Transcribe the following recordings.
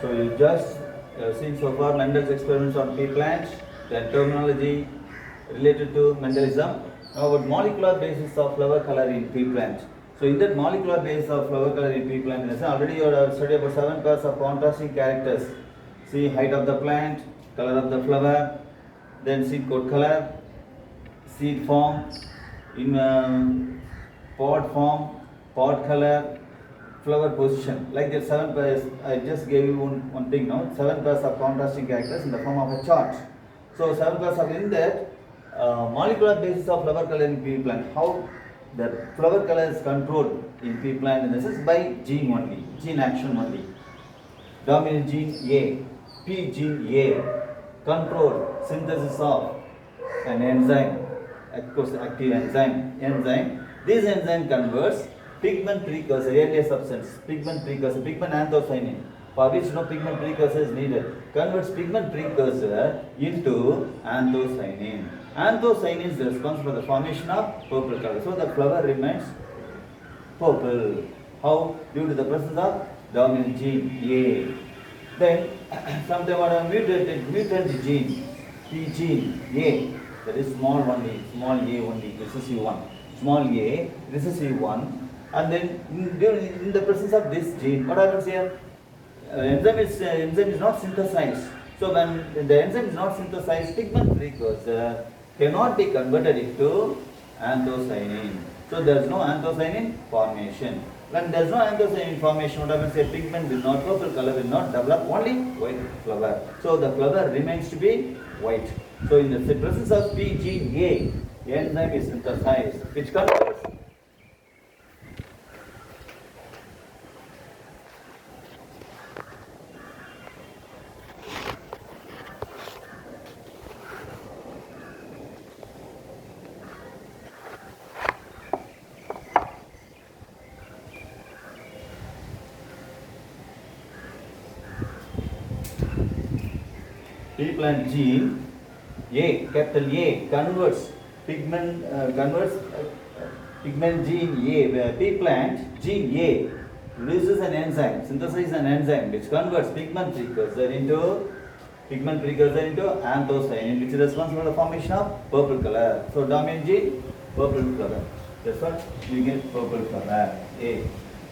So you just seen so far Mendel's experiments on pea plants, then terminology related to Mendelism. Now about molecular basis of flower color in pea plant. So in that molecular basis of flower color in pea plant, already you have studied about 7 pairs of contrasting characters. See height of the plant, color of the flower, then seed coat color, seed form, in pod form, pod color, flower position. Like that 7 pairs, I just gave you one thing now, 7 pairs of contrasting characters in the form of a chart. So 7 pairs of in that molecular basis of flower color in pea plant. How the flower color is controlled in pea plant, and this is by gene only, gene action only. Dominant gene A, P gene A, control synthesis of an enzyme, of course active enzyme. This enzyme converts pigment precursor, earlier substance, pigment anthocyanin, for which no pigment precursor is needed, converts pigment precursor into anthocyanin. Anthocyanin is responsible for the formation of purple color. So the flower remains purple. How? Due to the presence of dominant gene A. Then sometime what a mutant gene, P gene A, that is small a only, recessive one. Small a, recessive one, and then in the presence of this gene, what happens here? Enzyme is not synthesized. So when the enzyme is not synthesized, pigment precursor cannot be converted into anthocyanin. So there is no anthocyanin formation. When there is no anthocyanin formation, what happens here? Pigment will not, purple color will not develop, only white flower. So the flower remains to be white. So in the presence of P gene A, the enzyme is synthesized, which converts pea plant gene A, capital A, converts pigment gene A, pea plant gene A produces an enzyme, synthesizes an enzyme which converts pigment precursor into anthocyanin, which is responsible for the formation of purple color. So dominant gene, purple color. That's what you get, purple color A.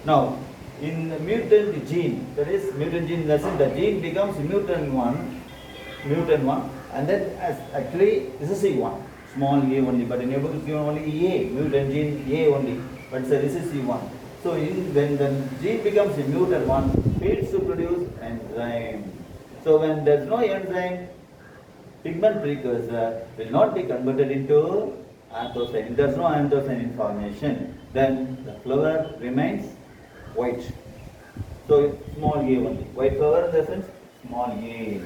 Now in mutant gene, that is mutant gene, that's it, the gene becomes mutant one, and then as actually this is C1, small a only, but in able to give only A, mutant gene A only, but this is C1. So when the gene becomes a mutant one, fails to produce enzyme. So when there is no enzyme, pigment precursor will not be converted into anthocyanin. There is no anthocyanin formation. Then the flower remains white. So small a only. White flower in the sense small a.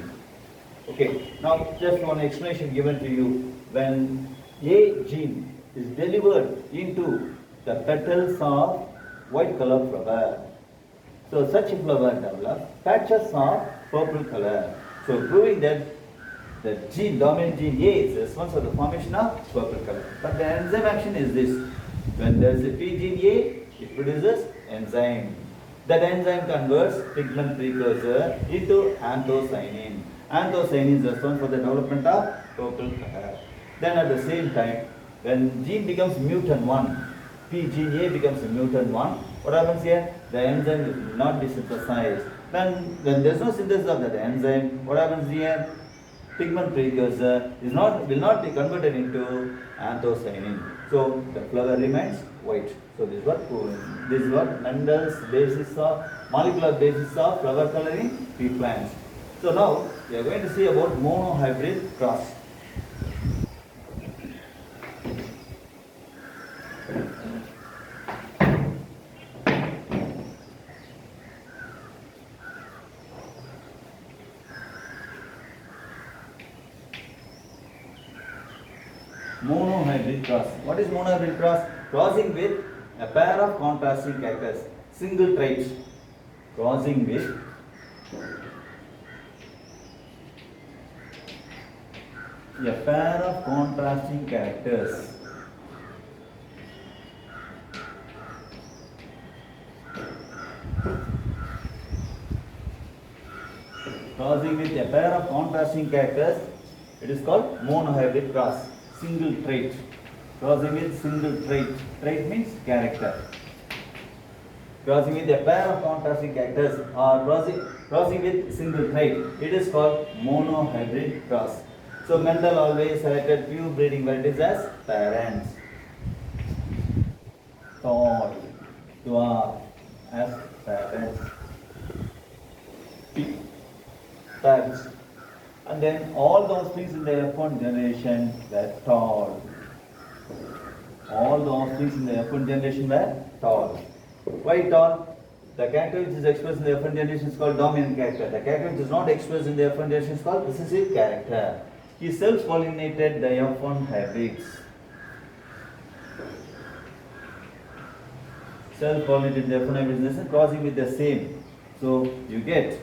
Okay, now just one explanation given to you. When A gene is delivered into the petals of white color flower, so such a flower develops patches of purple color. So proving that the gene, dominant gene A is responsible for the formation of purple color. But the enzyme action is this. When there is a P gene A, it produces enzyme. That enzyme converts pigment precursor into anthocyanin. Anthocyanin is responsible for the development of purple color. Then at the same time, when gene becomes mutant 1, P gene A becomes a mutant 1, what happens here? The enzyme will not be synthesized. When there is no synthesis of that enzyme, what happens here? Pigment precursor will not be converted into anthocyanin. So the flower remains white. So this is what Mendel's molecular basis of flower color in pea plants. So now we are going to see about monohybrid cross. Monohybrid cross. What is monohybrid cross? Crossing with a pair of contrasting characters, single traits. Crossing with a pair of contrasting characters. crossing with a pair of contrasting characters, it is called monohybrid cross. Single trait. Crossing with single trait. Trait means character. Crossing with a pair of contrasting characters or crossing with single trait, it is called monohybrid cross. So Mendel always selected few breeding varieties as parents. Tall, dwarf as parents. Parents. And then all those things in the F1 generation were tall. All those things in the F1 generation were tall. Why tall? The character which is expressed in the F1 generation is called dominant character. The character which is not expressed in the F1 generation is called recessive character. He self-pollinated the F1 hybrids. Self-pollinated the F1 hybrids is crossing with the same. So you get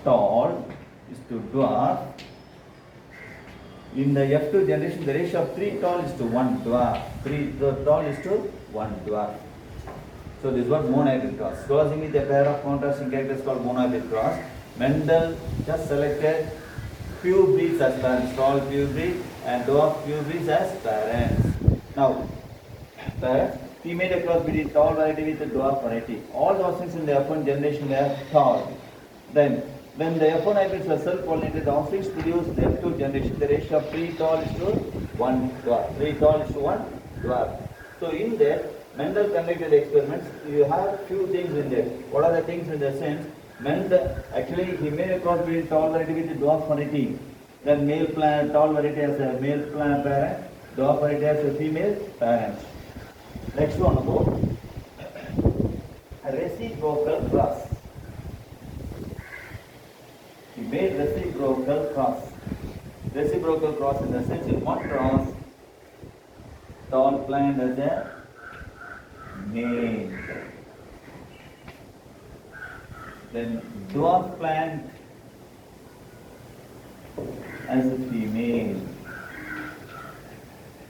tall is to dwarf. In the F2 generation, the ratio of 3 tall is to 1 dwarf. 3 tall is to 1 dwarf. So this was monohybrid cross. Crossing with a pair of contrasting characters called monohybrid cross. Mendel just selected few breeds as parents, tall few breed and dwarf few breeds as parents. Now, he made a cross between tall variety with the dwarf variety. All those things in the F1 generation were tall. Then, when the F1 hybrids were self-pollinated, the offsprings produced in the F2 generation, the ratio of 3 tall is to 1 dwarf. 3 tall is to 1 dwarf. So in that, Mendel conducted experiments. You have few things in there. What are the things in the sense? Mendel, actually, he made a cross between tall variety with the dwarf variety. Then male plant, tall variety as a male plant parent, dwarf variety as a female parent. Next one about reciprocal cross. He made reciprocal cross. Reciprocal cross in the sense in one cross, tall plant as a male. Then dwarf plant as a female.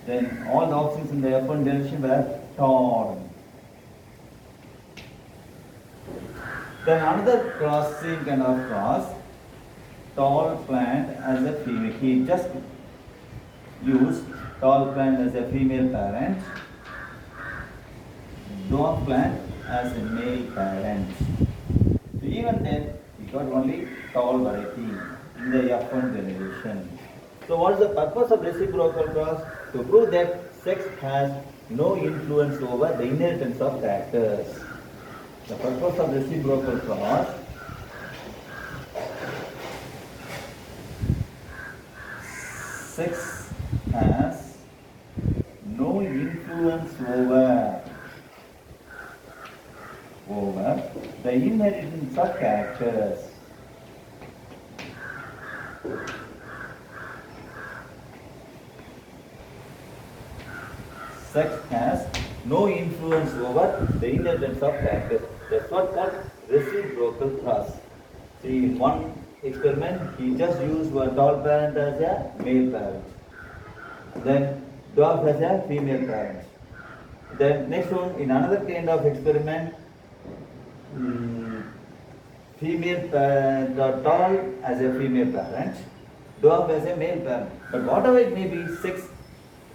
Then all the options in the F1 generation were tall. Then another cross, same kind of cross, tall plant as a female. He just used tall plant as a female parent, dwarf plant as a male parent. So even then, he got only tall variety in the F1 generation. So what is the purpose of reciprocal cross? To prove that sex has no influence over the inheritance of characters. The purpose of reciprocal cross sex has no influence over the inheritance of characters. Sex has no influence over the inheritance of characters. That's what called reciprocal cross. See, in one experiment, he just used one tall parent as a male parent. Then dwarf as a female parent. Then next one, in another kind of experiment, female parent or tall as a female parent, dwarf as a male parent. But whatever it may be, sex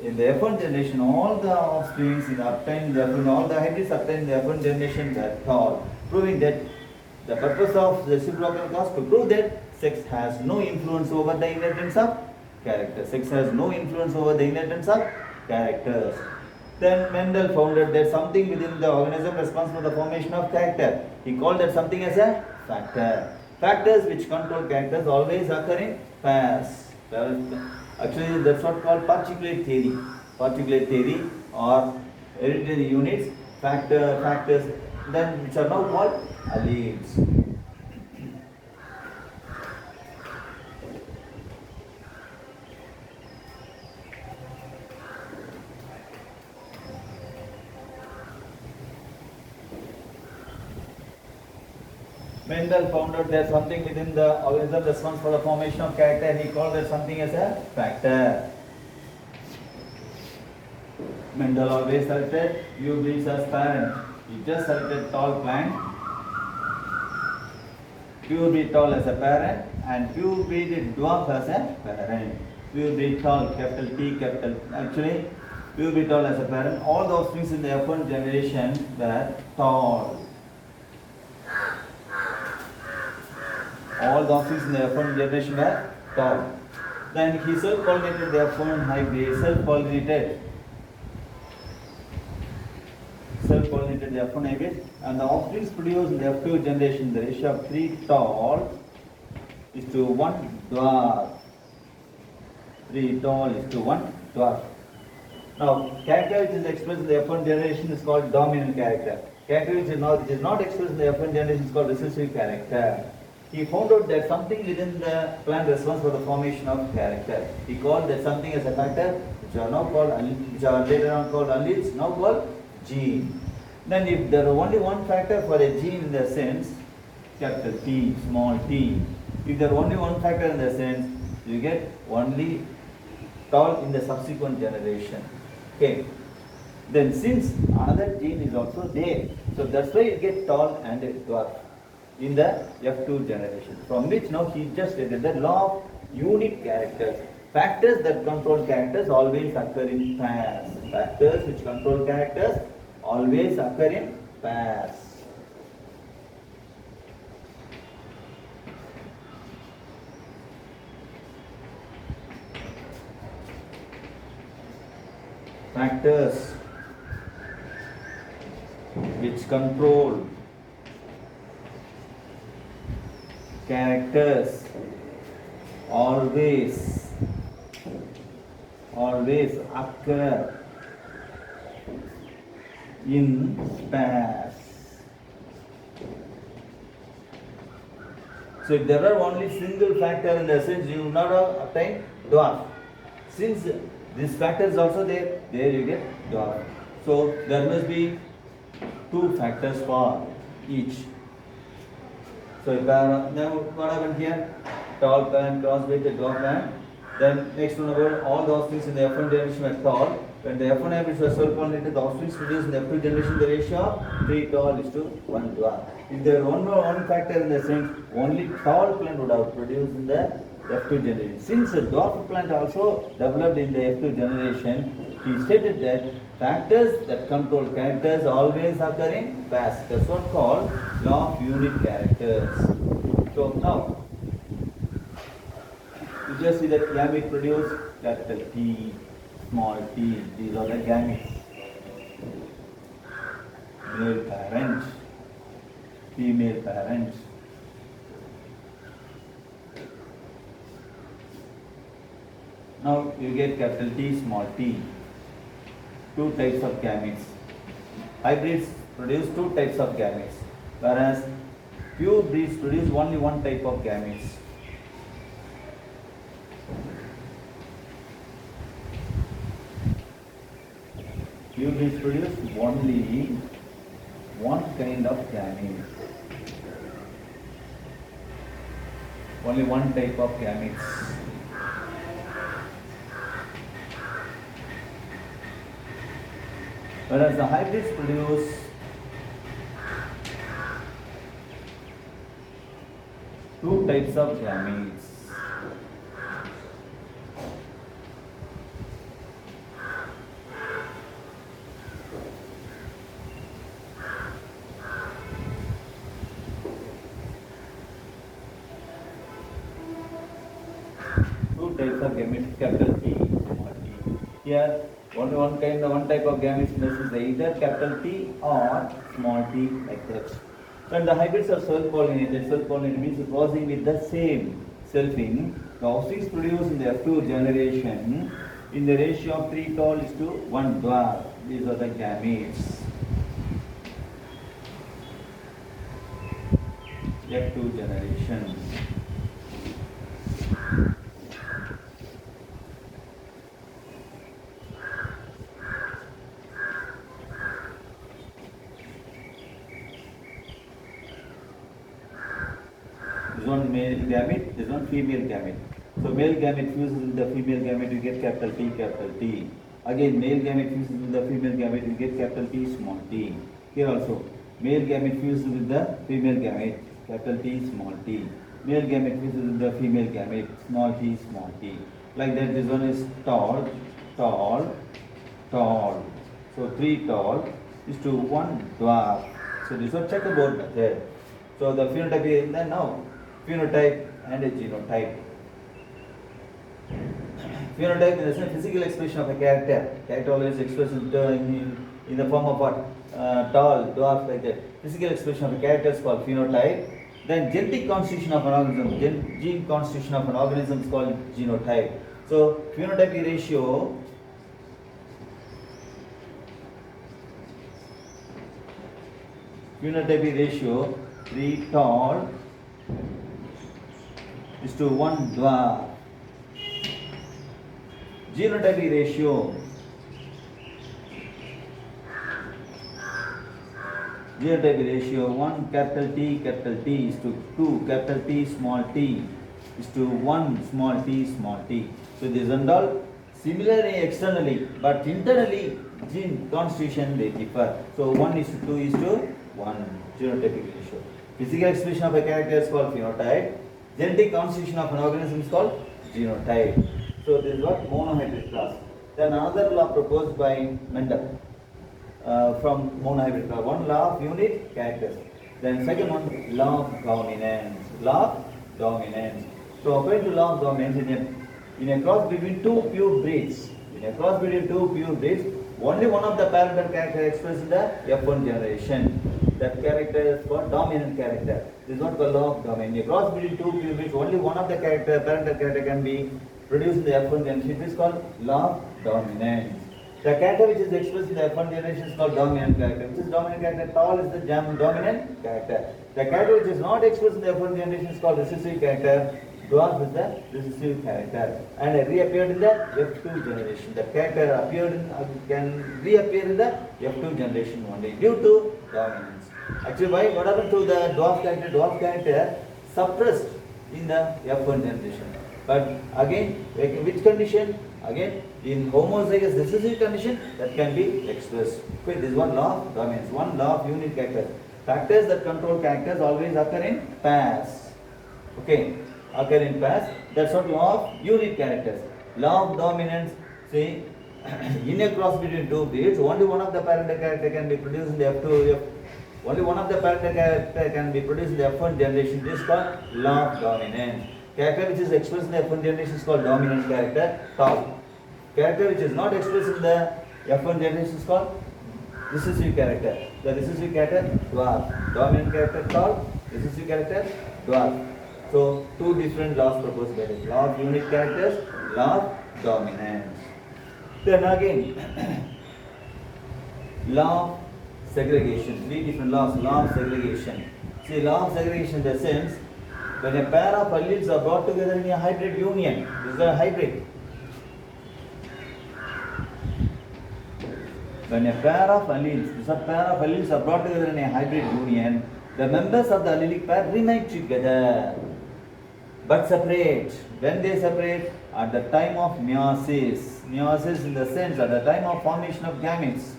in the F1 generation, all the offsprings obtained in the F1, all the hybrids obtained in the F1 generation were tall, proving that the purpose of the reciprocal cross to prove that sex has no influence over the inheritance of characters. Sex has no influence over the inheritance of characters. Then Mendel found that something within the organism responsible for the formation of character. He called that something as a factor. Factors which control characters always occur in pairs. Actually, that's what called particulate theory. Particulate theory or hereditary units, factors, then which are now called alleles. Mendel found out there's something within the organism responsible for the formation of character. He called that something as a factor. Mendel always selected few breeds as parent. He just selected tall plant pure breed tall as a parent and pure breed dwarf as a parent. Pure breed tall, capital T, capital, actually pure breed tall as a parent. All the offsprings in the F1 generation were tall. All the offsprings in the F1 generation were tall. Then he self-pollinated the F1 hybrid, self-pollinated the F1 hybrid, and the offsprings produced in the F2 generation, the ratio of 3 tall is to 1 dwarf. 3 tall is to 1 dwarf. Now, character which is expressed in the F1 generation is called dominant character. Character which is not expressed in the F1 generation is called recessive character. He found out that something within the plant responds for the formation of character. He called that something as a factor, which are later on called alleles, now called gene. Then if there are only one factor for a gene in the sense, capital T, small t, if there are only one factor in the sense, you get only tall in the subsequent generation. Okay. Then since another gene is also there, so that's why you get tall and dwarf in the F2 generation, from which now he just stated the law of unit characters. Factors that control characters always occur in pairs. Factors which control characters always occur in pairs. Factors which control characters always occur in pairs. So if there are only single factor in the sense, you will not obtain dwarf. Since this factor is also there you get dwarf. So there must be 2 factors for each. So now what happened here? Tall plant crossed with the dwarf plant. Then next one about all the offsprings in the F1 generation were tall. When the F1 hybrids were self-pollinated, the offsprings produced in the F2 generation, the ratio of 3 tall is to 1 dwarf. If there were one factor in the sense, only tall plant would have produced in the F2 generation. Since the dwarf plant also developed in the F2 generation, he stated that factors that control characters always occur in pairs. That's what called law of unit characters. So now, you just see that gamete produce capital T, small t, these are the gametes. Male parent, female parent. Now you get capital T, small t. 2 types of gametes. Hybrids produce 2 types of gametes, whereas pure breeds produce only 1 type of gametes. Pure breeds produce only 1 kind of gamete. Only 1 type of gametes. Whereas the hybrids produce 2 types of gametes. Capital T, small t. Here, only one type of gametes is either capital T or small t, like that. When the hybrids are self-pollinated means crossing with the same selfing. The offsprings produced in the F2 generation in the ratio of 3 tall is to 1 dwarf. These are the gametes. F2 generation. This one male gamete, this one female gamete. So male gamete fuses with the female gamete, you get capital T, capital T. Again, male gamete fuses with the female gamete, you get capital T, small t. Here also, male gamete fuses with the female gamete, capital T, small t. Male gamete which is the female gamete, small t, small t. Like that, this one is tall, tall, tall. So 3 tall is to 1 dwarf. So this one checkerboard method. So the phenotype is then now phenotype and a genotype. Phenotype is a physical expression of a character. Character always expressed in the form of what? Tall, dwarf, like that. Physical expression of a character is called phenotype. Then genetic constitution of an organism, gene constitution of an organism is called genotype. So phenotype ratio phenotype ratio 3 tall is to 1 dwarf. Genotype ratio genotype ratio 1 capital T is to 2 capital T small t is to 1 small t. So these are all similarly externally, but internally gene constitution they differ. So 1 is to 2 is to 1 genotypic ratio. Physical expression of a character is called phenotype. Genetic constitution of an organism is called genotype. So this is what monohybrid class. Then another law proposed by Mendel from monohybrid class. One law of unit characters. Then second one, law of dominance. Law of dominance. So according to law of dominance, in a cross between two pure breeds, only one of the parental character expressed in the F1 generation. That character is called dominant character. This is not called law of dominance. In a cross between two pure breeds, only one of the parental character can be produced in the F1 generation. It is called law of dominance. The character which is expressed in the F1 generation is called dominant character. Which is dominant character? Tall is the dominant character. The character which is not expressed in the F1 generation is called recessive character. Dwarf is the recessive character and reappeared in the F2 generation. The character can reappear in the F2 generation only due to dominance. Actually, what happened to the dwarf character? Dwarf character suppressed in the F1 generation. But again, which condition? Again, in homozygous recessive condition, that can be expressed. Okay, this is one law of dominance, one law of unit character. Factors that control characters always occur in pairs. Okay, occur in pairs. That's what law of unit characters. Law of dominance, see, in a cross between two breeds, only one of the parental character can be produced in the F2. Only one of the parental character can be produced in the F1 generation. This is called law of dominance. Character which is expressed in the F1 generation is called dominant character, tall. Character which is not expressed in the F1 generation is called recessive character. The recessive character, dwarf. Dominant character, tall. Recessive character, dwarf. So, two different laws proposed by this. Law of unit characters, law of dominance. Then again, law of segregation. Three different laws. Law of segregation. See, law of segregation in the sense, when a pair of alleles are brought together in a hybrid union, this is a hybrid. When a pair of alleles are brought together in a hybrid union, the members of the allelic pair remain together, but separate. When they separate, at the time of meiosis, meiosis in the sense at the time of formation of gametes.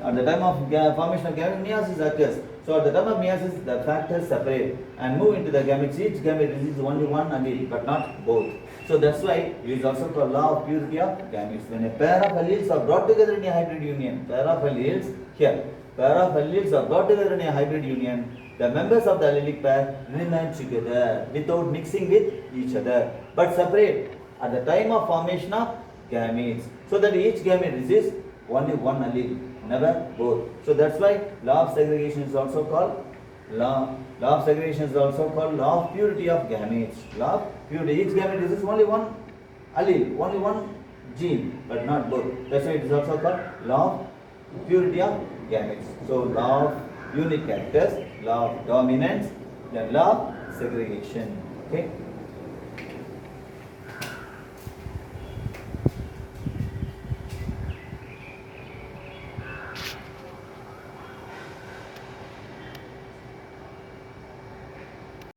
At the time of formation of gametes, meiosis occurs. So at the time of meiosis, the factors separate and move into the gametes. Each gamete receives only one allele, but not both. So that's why it is also called law of purity of gametes. When a pair of alleles are brought together in a hybrid union, pair of alleles are brought together in a hybrid union, the members of the allelic pair remain together without mixing with each other, but separate at the time of formation of gametes, so that each gamete receives only one allele, never both. So that's why law of segregation is also called law of segregation is also called law of purity of gametes. Law of purity. Each gamete receives only one allele, only one gene, but not both. That's why it is also called law of purity of gametes. So law of unit characters, law of dominance, then law of segregation. Okay.